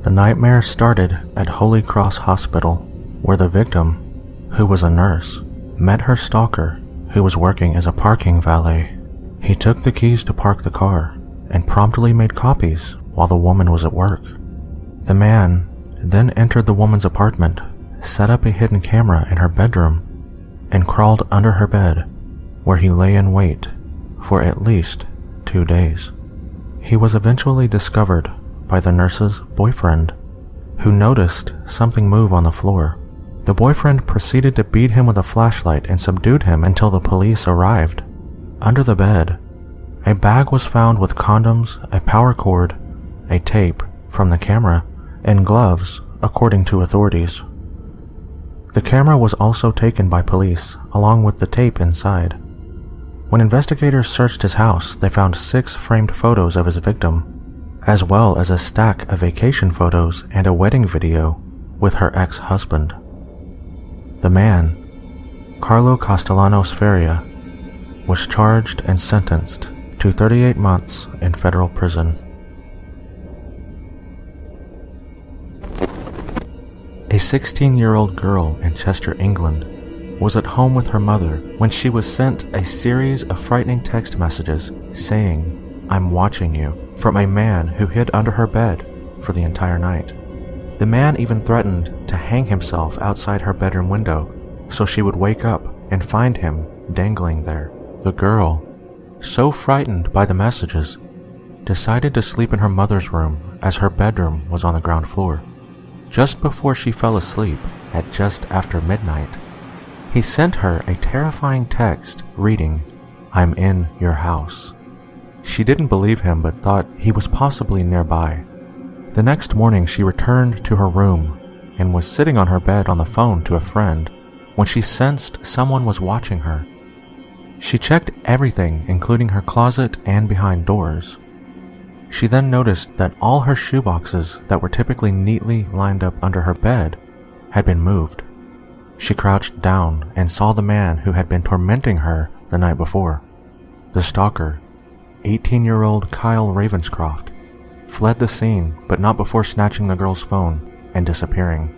The nightmare started at Holy Cross Hospital, where the victim, who was a nurse, met her stalker, who was working as a parking valet. He took the keys to park the car and promptly made copies while the woman was at work. The man then entered the woman's apartment, set up a hidden camera in her bedroom, and crawled under her bed, where he lay in wait for at least 2 days. He was eventually discovered by the nurse's boyfriend, who noticed something move on the floor. The boyfriend proceeded to beat him with a flashlight and subdued him until the police arrived. Under the bed, a bag was found with condoms, a power cord, a tape from the camera, and gloves, according to authorities. The camera was also taken by police, along with the tape inside. When investigators searched his house, they found 6 framed photos of his victim, as well as a stack of vacation photos and a wedding video with her ex-husband. The man, Carlo Castellanos Feria, was charged and sentenced to 38 months in federal prison. A 16-year-old girl in Chester, England, was at home with her mother when she was sent a series of frightening text messages saying, "I'm watching you," from a man who hid under her bed for the entire night. The man even threatened to hang himself outside her bedroom window so she would wake up and find him dangling there. The girl, so frightened by the messages, decided to sleep in her mother's room as her bedroom was on the ground floor. Just before she fell asleep at just after midnight, he sent her a terrifying text reading, "I'm in your house." She didn't believe him but thought he was possibly nearby. The next morning she returned to her room and was sitting on her bed on the phone to a friend when she sensed someone was watching her. She checked everything, including her closet and behind doors. She then noticed that all her shoeboxes that were typically neatly lined up under her bed had been moved. She crouched down and saw the man who had been tormenting her the night before. The stalker, 18-year-old Kyle Ravenscroft, fled the scene but not before snatching the girl's phone and disappearing.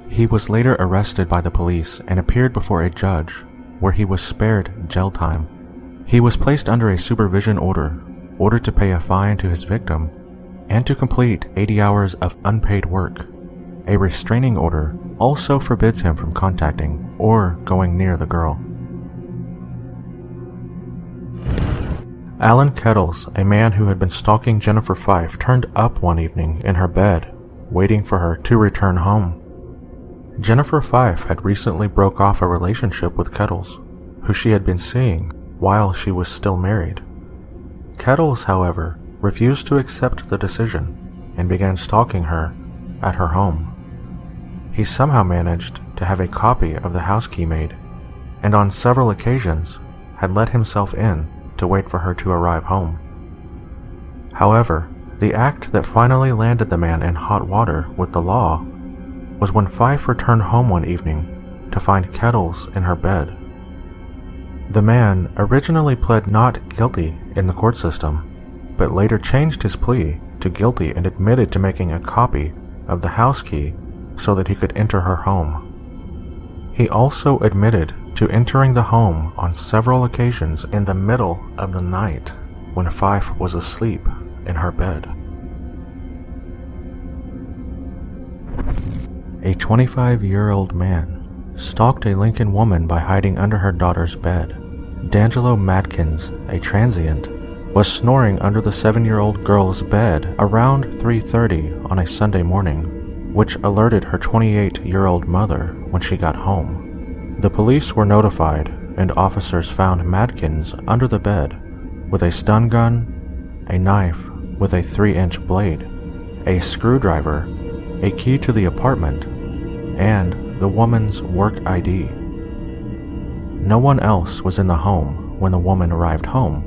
He was later arrested by the police and appeared before a judge, where he was spared jail time. He was placed under a supervision order, ordered to pay a fine to his victim, and to complete 80 hours of unpaid work. A restraining order also forbids him from contacting or going near the girl. Alan Kettles, a man who had been stalking Jennifer Fife, turned up one evening in her bed, waiting for her to return home. Jennifer Fife had recently broke off a relationship with Kettles, who she had been seeing while she was still married. Kettles, however, refused to accept the decision and began stalking her at her home. He somehow managed to have a copy of the house key made, and on several occasions had let himself in to wait for her to arrive home. However, the act that finally landed the man in hot water with the law was when Fife returned home one evening to find Kettles in her bed. The man originally pled not guilty in the court system, but later changed his plea to guilty and admitted to making a copy of the house key so that he could enter her home. He also admitted to entering the home on several occasions in the middle of the night when Fife was asleep in her bed. A 25-year-old man stalked a Lincoln woman by hiding under her daughter's bed. D'Angelo Madkins, a transient, was snoring under the 7-year-old girl's bed around 3:30 on a Sunday morning, which alerted her 28-year-old mother when she got home. The police were notified, and officers found Madkins under the bed with a stun gun, a knife with a 3-inch blade, a screwdriver, a key to the apartment, and the woman's work ID. No one else was in the home when the woman arrived home.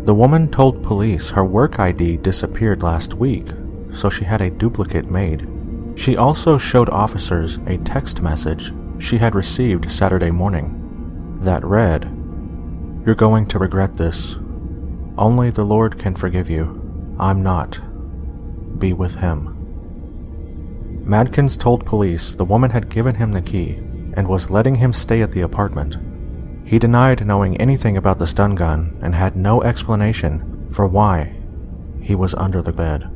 The woman told police her work ID disappeared last week, so she had a duplicate made. She also showed officers a text message she had received Saturday morning that read, "You're going to regret this. Only the Lord can forgive you. I'm not. Be with Him." Madkins told police the woman had given him the key and was letting him stay at the apartment. He denied knowing anything about the stun gun and had no explanation for why he was under the bed.